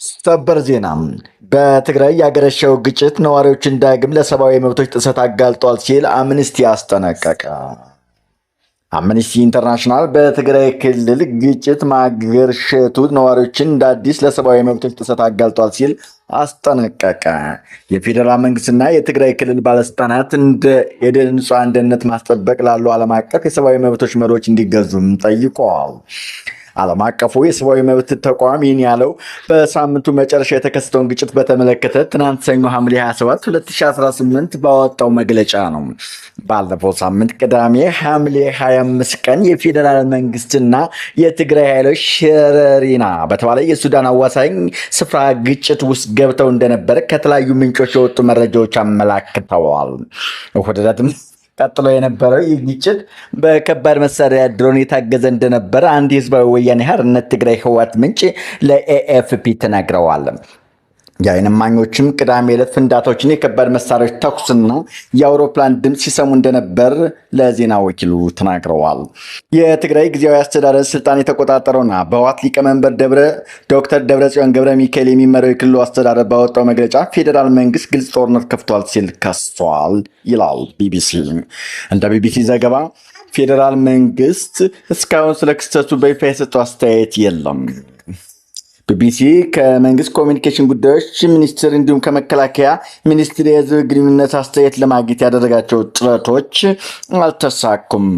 ሰበር ዜና በትግራይ ያገረሸው ግጭት ነዋሪዎችን ዳግም ለሰብአዊ መብቶች ጥሰት አጋልጧል ሲል አምነስቲ አስጠነቀቀ። አምነስቲ ኢንተርናሽናል በትግራይ ክልል ግጭት ማገርሸቱ ነዋሪዎችን እንደ አዲስ ለሰብአዊ መብቶች ጥሰት አጋልጧል ሲል አስጠነቀቀ። የፌዴራል መንግስትና የትግራይ ክልል ባለስልጣናት እንደ የንጹሃን ደህንነት ማስጠበቅ ላሉ ዓለም አቀፍ የሰብአዊ መብቶች መሪዎች እንዲገዙም ጠይቀዋል። ዓለም አቀፉ የሰብአዊ መብት ተቋም ይህን ያለው በሳምንቱ መጨረሻ የተከሰተውን ግጭት በተመለከተ ትናንት ሰኞ ሐምሌ 27 2018 ባወጣው መግለጫ ነው። ባለፈው ሳምንት ቅዳሜ ሐምሌ 25 ቀን የፌዴራል መንግስትና የትግራይ ኃይሎች ሸረሪና በተባለ የሱዳን አዋሳኝ ስፍራ ግጭት ውስጥ ገብተው እንደነበረ ከተለያዩ ምንጮች የወጡ መረጃዎች አመላክተዋል። ቀጥሎ የነበረው ይህ ግጭት በከባድ መሳሪያ ድሮን የታገዘ እንደነበረ አንድ የህዝባዊ ወያኔ ሓርነት ትግራይ ህወሓት ምንጭ ለኤኤፍፒ ተናግረዋል። የዓይን እማኞችም ቅዳሜ ዕለት ፍንዳታዎችን፣ የከባድ መሳሪያዎች ተኩስና የአውሮፕላን ድምፅ ሲሰሙ እንደነበር ለዜና ወኪሉ ተናግረዋል። የትግራይ ጊዜያዊ አስተዳደር ስልጣን የተቆጣጠረውና በህወሓት ሊቀመንበር ዶክተር ደብረጽዮን ገብረ ሚካኤል የሚመራው የክልሉ አስተዳደር ባወጣው መግለጫ ፌዴራል መንግስት ግልጽ ጦርነት ከፍቷል ሲል ከሷል ይላል ቢቢሲ። እንደ ቢቢሲ ዘገባ ፌዴራል መንግስት እስካሁን ስለ ክስተቱ በይፋ የሰጠው አስተያየት የለም። ቢቢሲ ከመንግስት ኮሚኒኬሽን ጉዳዮች ሚኒስቴር እንዲሁም ከመከላከያ ሚኒስቴር የህዝብ ግንኙነት አስተያየት ለማግኘት ያደረጋቸው ጥረቶች አልተሳኩም።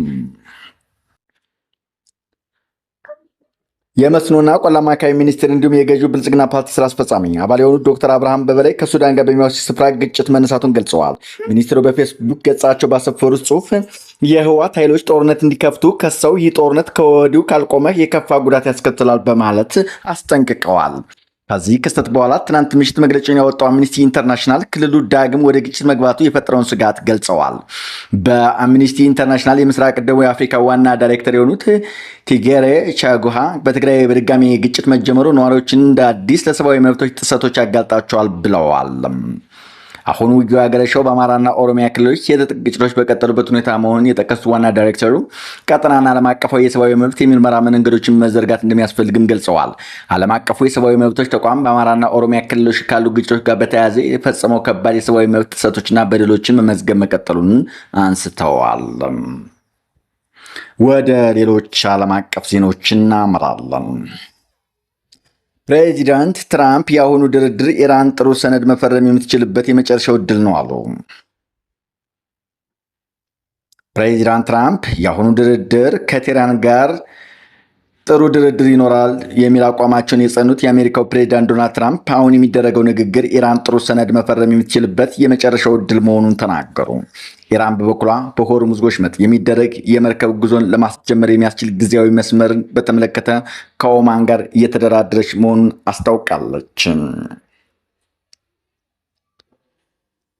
የመስኖና ቆላማ አካባቢ ሚኒስቴር እንዲሁም የገዢው ብልጽግና ፓርቲ ስራ አስፈጻሚ አባል የሆኑት ዶክተር አብርሃም በበላይ ከሱዳን ጋር በሚዋስን ስፍራ ግጭት መነሳቱን ገልጸዋል። ሚኒስትሩ በፌስቡክ ገጻቸው ባሰፈሩት ጽሁፍ የህወሓት ኃይሎች ጦርነት እንዲከፍቱ ከሰው ይህ ጦርነት ከወዲሁ ካልቆመ የከፋ ጉዳት ያስከትላል በማለት አስጠንቅቀዋል። ከዚህ ክስተት በኋላ ትናንት ምሽት መግለጫውን ያወጣው አምነስቲ ኢንተርናሽናል ክልሉ ዳግም ወደ ግጭት መግባቱ የፈጠረውን ስጋት ገልጸዋል። በአምነስቲ ኢንተርናሽናል የምስራቅ ደቡብ የአፍሪካ ዋና ዳይሬክተር የሆኑት ቲጌሬ ቻጉሃ በትግራይ በድጋሚ ግጭት መጀመሩ ነዋሪዎችን እንደ አዲስ ለሰብአዊ መብቶች ጥሰቶች ያጋልጣቸዋል ብለዋል። አሁን ውጊያው ያገረሸው በአማራና ኦሮሚያ ክልሎች የትጥቅ ግጭቶች በቀጠሉበት ሁኔታ መሆኑን የጠቀሱት ዋና ዳይሬክተሩ ቀጠናና ዓለም አቀፋዊ የሰብአዊ መብት የምርመራ መንገዶችን መዘርጋት እንደሚያስፈልግም ገልጸዋል። ዓለም አቀፉ የሰብአዊ መብቶች ተቋም በአማራና ኦሮሚያ ክልሎች ካሉ ግጭቶች ጋር በተያያዘ የፈጸመው ከባድ የሰብአዊ መብት ጥሰቶችና በደሎችን መመዝገብ መቀጠሉን አንስተዋል። ወደ ሌሎች ዓለም አቀፍ ዜናዎች እናመራለን። ፕሬዚዳንት ትራምፕ የአሁኑ ድርድር ኢራን ጥሩ ሰነድ መፈረም የምትችልበት የመጨረሻው እድል ነው አሉ። ፕሬዚዳንት ትራምፕ የአሁኑ ድርድር ከቴህራን ጋር ጥሩ ድርድር ይኖራል የሚል አቋማቸውን የጸኑት የአሜሪካው ፕሬዚዳንት ዶናልድ ትራምፕ አሁን የሚደረገው ንግግር ኢራን ጥሩ ሰነድ መፈረም የምትችልበት የመጨረሻው እድል መሆኑን ተናገሩ። ኢራን በበኩሏ በሆርሙዝ ወሽመጥ የሚደረግ የመርከብ ጉዞን ለማስጀመር የሚያስችል ጊዜያዊ መስመርን በተመለከተ ከኦማን ጋር እየተደራደረች መሆኑን አስታውቃለች።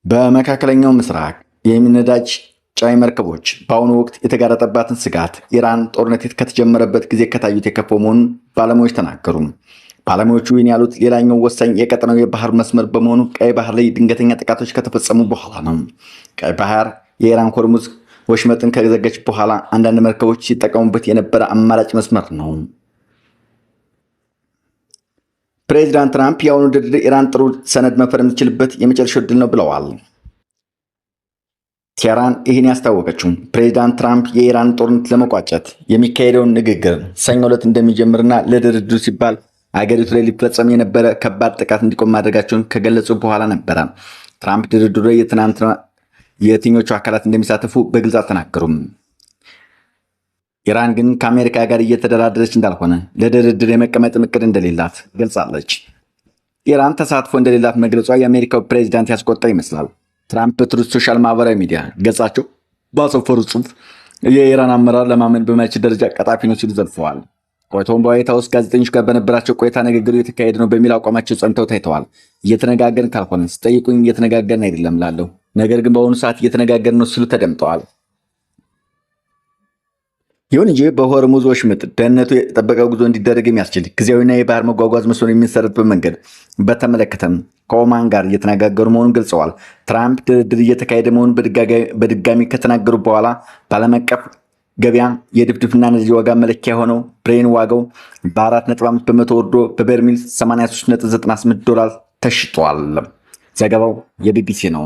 በመካከለኛው ምስራቅ የነዳጅ ጫኝ መርከቦች በአሁኑ ወቅት የተጋረጠባትን ስጋት ኢራን ጦርነት ከተጀመረበት ጊዜ ከታዩት የከፋው መሆኑን ባለሙያዎች ተናገሩ። ባለሙያዎቹ ይህን ያሉት ሌላኛው ወሳኝ የቀጠናው የባህር መስመር በመሆኑ ቀይ ባህር ላይ ድንገተኛ ጥቃቶች ከተፈጸሙ በኋላ ነው። ቀይ ባህር የኢራን ሆርሙዝ ወሽመጥን ከዘገች በኋላ አንዳንድ መርከቦች ሲጠቀሙበት የነበረ አማራጭ መስመር ነው። ፕሬዚዳንት ትራምፕ የአሁኑ ድርድር ኢራን ጥሩ ሰነድ መፈረም የምትችልበት የመጨረሻው ዕድል ነው ብለዋል። ቴህራን ይህን ያስታወቀችው ፕሬዚዳንት ትራምፕ የኢራን ጦርነት ለመቋጨት የሚካሄደውን ንግግር ሰኞ ዕለት እንደሚጀምርና ለድርድሩ ሲባል አገሪቱ ላይ ሊፈጸም የነበረ ከባድ ጥቃት እንዲቆም ማድረጋቸውን ከገለጹ በኋላ ነበረ። ትራምፕ ድርድሩ ላይ የትኞቹ አካላት እንደሚሳተፉ በግልጽ አልተናገሩም። ኢራን ግን ከአሜሪካ ጋር እየተደራደረች እንዳልሆነ፣ ለድርድር የመቀመጥ እቅድ እንደሌላት ገልጻለች። ኢራን ተሳትፎ እንደሌላት መግለጿ የአሜሪካው ፕሬዚዳንት ያስቆጠረ ይመስላል። ትራምፕ በትሩዝ ሶሻል ማህበራዊ ሚዲያ ገጻቸው ባሰፈሩት ጽሑፍ የኢራን አመራር ለማመን በማይችል ደረጃ ቀጣፊ ነው ሲሉ ዘልፈዋል። ቆይቶም በዋይት ሀውስ ጋዜጠኞች ጋር በነበራቸው ቆይታ ንግግሩ የተካሄደ ነው በሚል አቋማቸው ጸንተው ታይተዋል። እየተነጋገርን ካልሆነ ስጠይቁኝ እየተነጋገርን አይደለም ላለሁ፣ ነገር ግን በአሁኑ ሰዓት እየተነጋገርን ነው ሲሉ ተደምጠዋል። ይሁን እንጂ በሆርሙዝ ወሽመጥ ደህንነቱ የጠበቀ ጉዞ እንዲደረግ የሚያስችል ጊዜያዊና የባህር መጓጓዝ መስመር የሚሰረትበት መንገድ በተመለከተም ከኦማን ጋር እየተነጋገሩ መሆኑን ገልጸዋል። ትራምፕ ድርድር እየተካሄደ መሆኑን በድጋሚ ከተናገሩ በኋላ በዓለም አቀፍ ገበያ የድፍድፍና ነዳጅ ዋጋ መለኪያ የሆነው ብሬን ዋጋው በ4.5 በመቶ ወርዶ በበርሜል $83.98 ተሽጧል። ዘገባው የቢቢሲ ነው።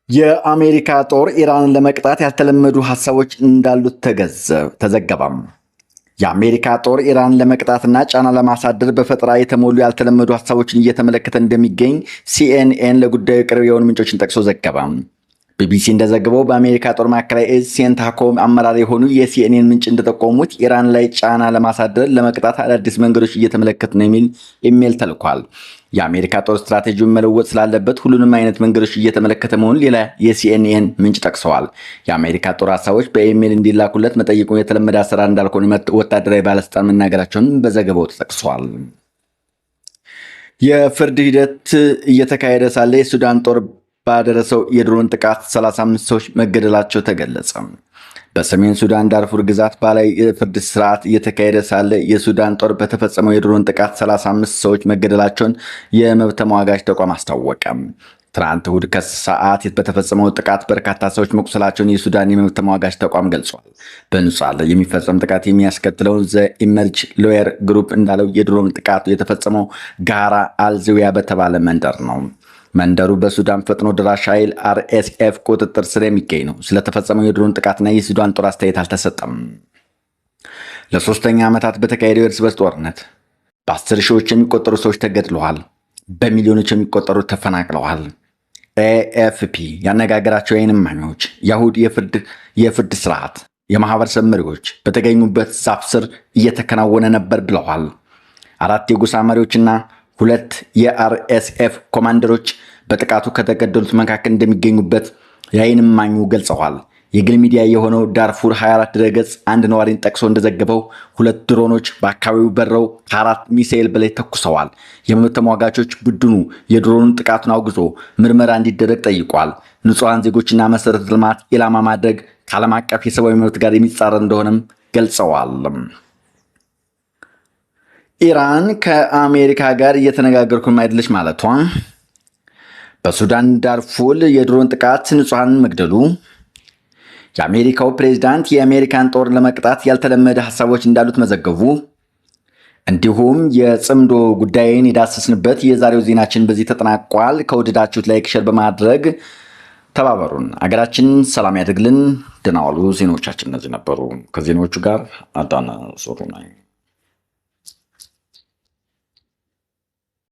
የአሜሪካ ጦር ኢራንን ለመቅጣት ያልተለመዱ ሀሳቦች እንዳሉት ተዘገበም። የአሜሪካ ጦር ኢራንን ለመቅጣትና ጫና ለማሳደር በፈጠራ የተሞሉ ያልተለመዱ ሀሳቦችን እየተመለከተ እንደሚገኝ ሲኤንኤን ለጉዳዩ ቅርብ የሆኑ ምንጮችን ጠቅሶ ዘገበ። ቢቢሲ እንደዘገበው በአሜሪካ ጦር ማዕከላዊ እዝ ሴንታኮም አመራር የሆኑ የሲኤንኤን ምንጭ እንደጠቆሙት ኢራን ላይ ጫና ለማሳደር ለመቅጣት አዳዲስ መንገዶች እየተመለከቱ ነው የሚል ኢሜል ተልኳል። የአሜሪካ ጦር ስትራቴጂውን መለወጥ ስላለበት ሁሉንም አይነት መንገዶች እየተመለከተ መሆኑን ሌላ የሲኤንኤን ምንጭ ጠቅሰዋል። የአሜሪካ ጦር ሀሳቦች በኢሜል እንዲላኩለት መጠየቁ የተለመደ አሰራር እንዳልሆነ ወታደራዊ ባለስልጣን መናገራቸውን በዘገባው ተጠቅሷል። የፍርድ ሂደት እየተካሄደ ሳለ የሱዳን ጦር ባደረሰው የድሮን ጥቃት 35 ሰዎች መገደላቸው ተገለጸ። በሰሜን ሱዳን ዳርፉር ግዛት ባህላዊ የፍርድ ስርዓት እየተካሄደ ሳለ የሱዳን ጦር በተፈጸመው የድሮን ጥቃት 35 ሰዎች መገደላቸውን የመብት ተሟጋች ተቋም አስታወቀ። ትናንት እሁድ ከሰዓት በተፈጸመው ጥቃት በርካታ ሰዎች መቁሰላቸውን የሱዳን የመብት ተሟጋች ተቋም ገልጿል። በንጹሃን ላይ የሚፈጸም ጥቃት የሚያስከትለው ዘ ኢመርጅ ሎየር ግሩፕ እንዳለው የድሮን ጥቃቱ የተፈጸመው ጋራ አልዝዊያ በተባለ መንደር ነው። መንደሩ በሱዳን ፈጥኖ ደራሽ ኃይል RSF ቁጥጥር ስር የሚገኝ ነው። ስለተፈጸመው የድሮን ጥቃትና የሱዳን ጦር አስተያየት አልተሰጠም። ለ3ኛ ዓመታት በተካሄደው የእርስ በርስ ጦርነት በ10 ሺዎች የሚቆጠሩ ሰዎች ተገድለዋል። በሚሊዮኖች የሚቆጠሩ ተፈናቅለዋል። AFP ያነጋገራቸው የዓይን እማኞች የአይሁድ የፍርድ ስርዓት የማህበረሰብ መሪዎች በተገኙበት ዛፍ ስር እየተከናወነ ነበር ብለዋል። 4 የጎሳ መሪዎችና 2 የRSF ኮማንደሮች በጥቃቱ ከተገደሉት መካከል እንደሚገኙበት የዓይን እማኙ ገልጸዋል። የግል ሚዲያ የሆነው ዳርፉር 24 ድረገጽ አንድ ነዋሪን ጠቅሶ እንደዘገበው 2 ድሮኖች በአካባቢው በረው ከ4 ሚሳኤል በላይ ተኩሰዋል። የመብት ተሟጋቾች ቡድኑ የድሮኑን ጥቃቱን አውግዞ ምርመራ እንዲደረግ ጠይቋል። ንጹሐን ዜጎችና መሰረተ ልማት ኢላማ ማድረግ ከዓለም አቀፍ የሰብአዊ መብት ጋር የሚጻረር እንደሆነም ገልጸዋል። ኢራን ከአሜሪካ ጋር እየተነጋገርኩ አይደለች ማለቷ፣ በሱዳን ዳርፉር የድሮን ጥቃት ንጹሐንን መግደሉ፣ የአሜሪካው ፕሬዝዳንት የአሜሪካን ጦር ለመቅጣት ያልተለመደ ሀሳቦች እንዳሉት መዘገቡ፣ እንዲሁም የጽምዶ ጉዳይን የዳሰስንበት የዛሬው ዜናችን በዚህ ተጠናቋል። ከወደዳችሁት ላይክ፣ ሼር በማድረግ ተባበሩን። አገራችን ሰላም ያድርግልን። ደህና ዋሉ። ዜናዎቻችን እነዚህ ነበሩ። ከዜናዎቹ ጋር አዳነ ሶሩ ነኝ።